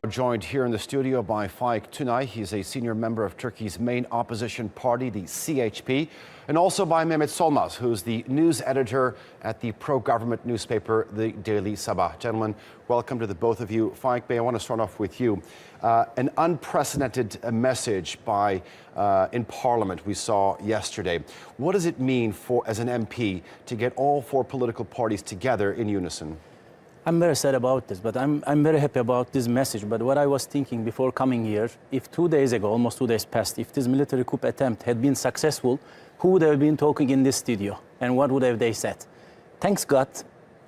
Joined here in the studio by Faik Tunay. He's a senior member of Turkey's main opposition party, the CHP, and also by Mehmet Solmaz, who's the news editor at the pro-government newspaper, the daily Sabah. Gentlemen, welcome to the both of you. Faik Bey, I want to start off with you. An unprecedented message in Parliament we saw yesterday. What does it mean as an MP to get all four political parties together in unison? I'm very sad about this, but I'm very happy about this message. But what I was thinking before coming here, if 2 days ago, almost 2 days passed, if this military coup attempt had been successful, who would have been talking in this studio? And what would have they said? Thanks God,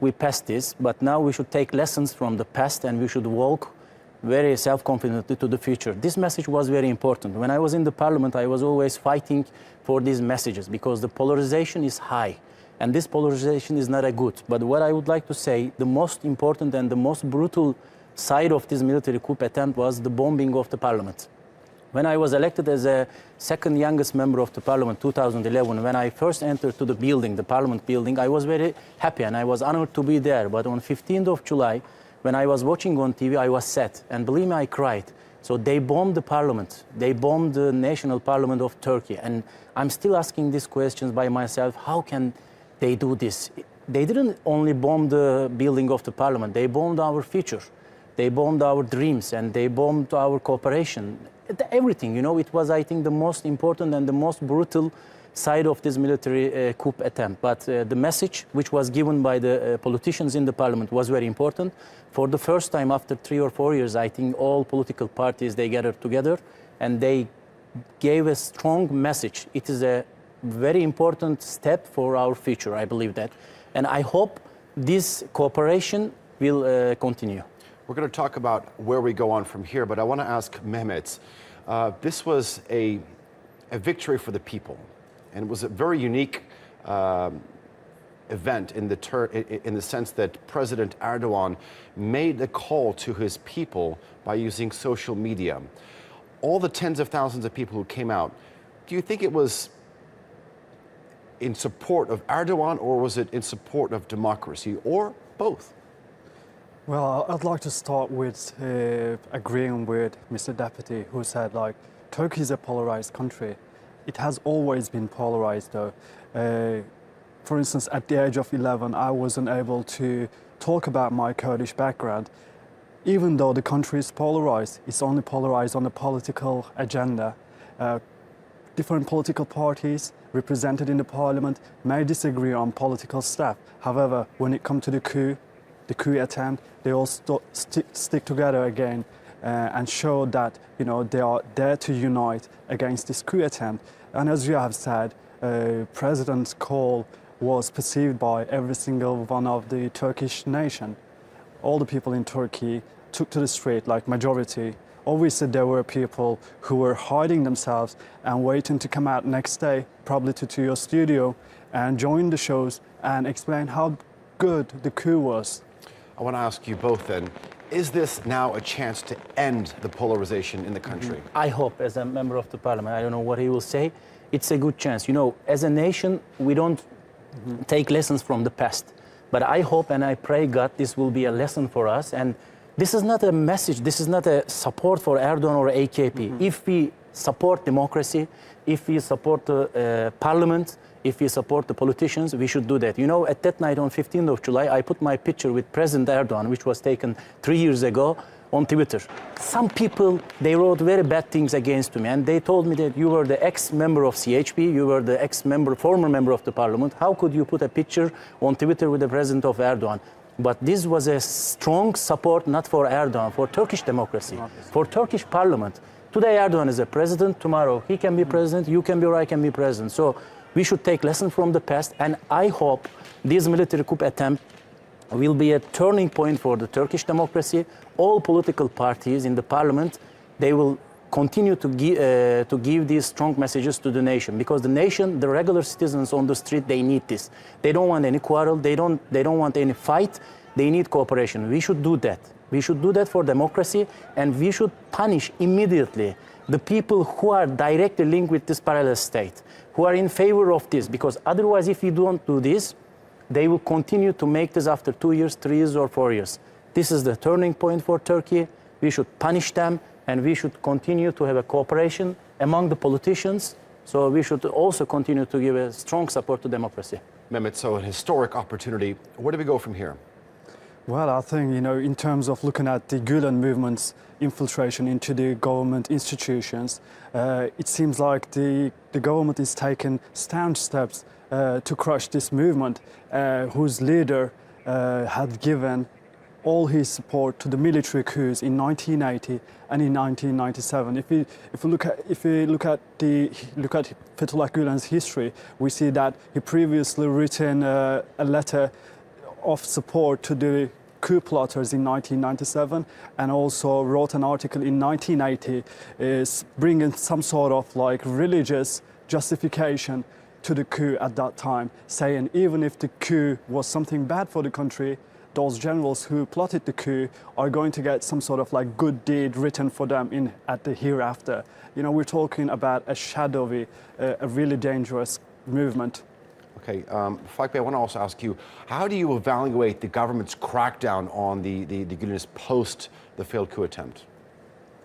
we passed this, but now we should take lessons from the past and we should walk very self-confidently to the future. This message was very important. When I was in the parliament, I was always fighting for these messages because the polarization is high. And this polarization is not a good. But what I would like to say, the most important and the most brutal side of this military coup attempt was the bombing of the parliament. When I was elected as a second youngest member of the parliament, 2011, when I first entered to the building, the parliament building, I was very happy and I was honored to be there. But on 15th of July, when I was watching on TV, I was sad. And believe me, I cried. So they bombed the parliament. They bombed the national parliament of Turkey. And I'm still asking these questions by myself, how can they do this? They didn't only bomb the building of the parliament, they bombed our future. They bombed our dreams and they bombed our cooperation. Everything, you know, it was, I think, the most important and the most brutal side of this military coup attempt. But the message which was given by the politicians in the parliament was very important. For the first time after 3 or 4 years, I think all political parties, they gathered together and they gave a strong message. It is a very important step for our future, I believe that. And I hope this cooperation will continue. We're going to talk about where we go on from here, but I want to ask Mehmet, this was a victory for the people, and it was a very unique event in the sense that President Erdogan made a call to his people by using social media. All the tens of thousands of people who came out, do you think it was in support of Erdogan, or was it in support of democracy, or both? Well, I'd like to start with agreeing with Mr. Deputy, who said, like, Turkey is a polarized country. It has always been polarized, though. For instance, at the age of 11, I wasn't able to talk about my Kurdish background. Even though the country is polarized, it's only polarized on the political agenda. Different political parties represented in the parliament may disagree on political stuff. However, when it comes to the coup attempt, they all stick together again and show that, you know, they are there to unite against this coup attempt. And as you have said, President's call was perceived by every single one of the Turkish nation. All the people in Turkey took to the street, like majority. Obviously, there were people who were hiding themselves and waiting to come out next day, probably to your studio, and join the shows and explain how good the coup was. I want to ask you both then, is this now a chance to end the polarization in the country? I hope, as a member of the parliament, I don't know what he will say, it's a good chance. You know, as a nation, we don't take lessons from the past. But I hope and I pray God this will be a lesson for us. And this is not a message, this is not a support for Erdogan or AKP. If we support democracy, if we support the parliament, if we support the politicians, we should do that. You know, at that night on 15th of July, I put my picture with President Erdogan, which was taken 3 years ago, on Twitter. Some people, they wrote very bad things against me, and they told me that you were the ex-member of CHP, you were the former member of the parliament. How could you put a picture on Twitter with the president of Erdogan? But this was a strong support, not for Erdogan, for Turkish democracy, for Turkish parliament. Today Erdogan is a president, tomorrow he can be president, you can be or I can be president. So we should take lessons from the past, and I hope this military coup attempt will be a turning point for the Turkish democracy. All political parties in the parliament, they will continue to give these strong messages to the nation, because the nation, the regular citizens on the street, they need this. They don't want any quarrel, they don't want any fight, they need cooperation. We should do that. We should do that for democracy, and we should punish immediately the people who are directly linked with this parallel state, who are in favor of this, because otherwise if we don't do this, they will continue to make this after 2 years, 3 years or 4 years. This is the turning point for Turkey. we should punish them, and we should continue to have a cooperation among the politicians. So we should also continue to give a strong support to democracy. Mehmet, so an historic opportunity. Where do we go from here? Well, I think, in terms of looking at the Gulen movement's infiltration into the government institutions, it seems like the government is taking staunch steps to crush this movement, whose leader had given all his support to the military coups in 1980 and in 1997. If we look at Fethullah Gülen's history, we see that he previously written a letter of support to the coup plotters in 1997, and also wrote an article in 1980 is bringing some sort of like religious justification to the coup at that time, saying even if the coup was something bad for the country, those generals who plotted the coup are going to get some sort of like good deed written for them at the hereafter. We're talking about a shadowy, a really dangerous movement. Okay, Faik, I want to also ask you, how do you evaluate the government's crackdown on the Gülenists post the failed coup attempt?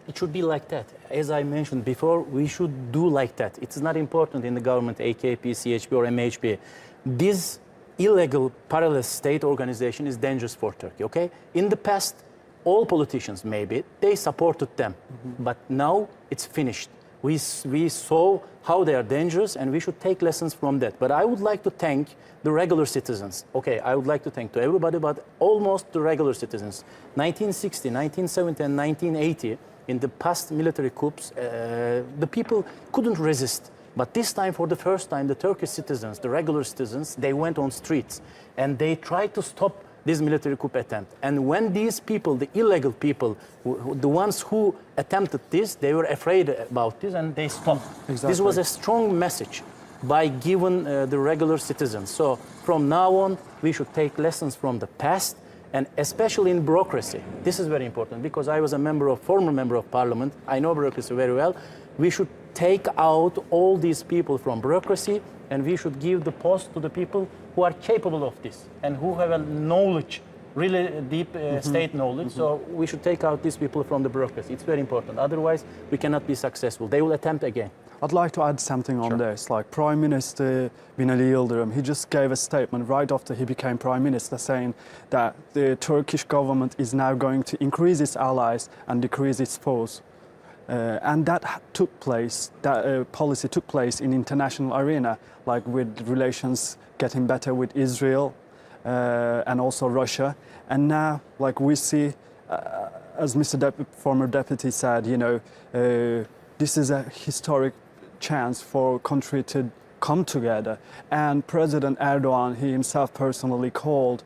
It should be like that. As I mentioned before, we should do like that. It's not important in the government, AKP, CHP or MHP. This illegal parallel state organization is dangerous for Turkey, okay? In the past, all politicians maybe, they supported them. But now it's finished. We saw how they are dangerous, and we should take lessons from that. But I would like to thank the regular citizens. Okay, I would like to thank to everybody, but almost the regular citizens. 1960, 1970, and 1980, in the past military coups, the people couldn't resist. But this time, for the first time, the Turkish citizens, the regular citizens, they went on streets, and they tried to stop this military coup attempt. And when these people, the illegal people, the ones who attempted this, they were afraid about this and they stopped. Exactly. This was a strong message by giving the regular citizens. So from now on, we should take lessons from the past, and especially in bureaucracy. This is very important because I was a former member of parliament. I know bureaucracy very well. We should take out all these people from bureaucracy, and we should give the post to the people who are capable of this and who have a knowledge, really deep state knowledge. So we should take out these people from the bureaucracy. It's very important. Otherwise, we cannot be successful. They will attempt again. I'd like to add something on this. Like Prime Minister Binali Yildirim, he just gave a statement right after he became Prime Minister saying that the Turkish government is now going to increase its allies and decrease its foes. And that took place, that policy took place in international arena, like with relations getting better with Israel and also Russia. And now, like we see, as Mr. former deputy said, this is a historic chance for country to come together. And President Erdogan, he himself personally called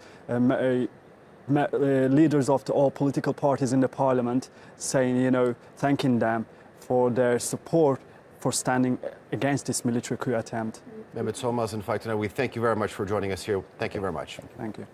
leaders of all political parties in the parliament, saying, thanking them for their support for standing against this military coup attempt. Mehmet, Solmaz, and Faik, Tunay, we thank you very much for joining us here. Thank you very much. Thank you.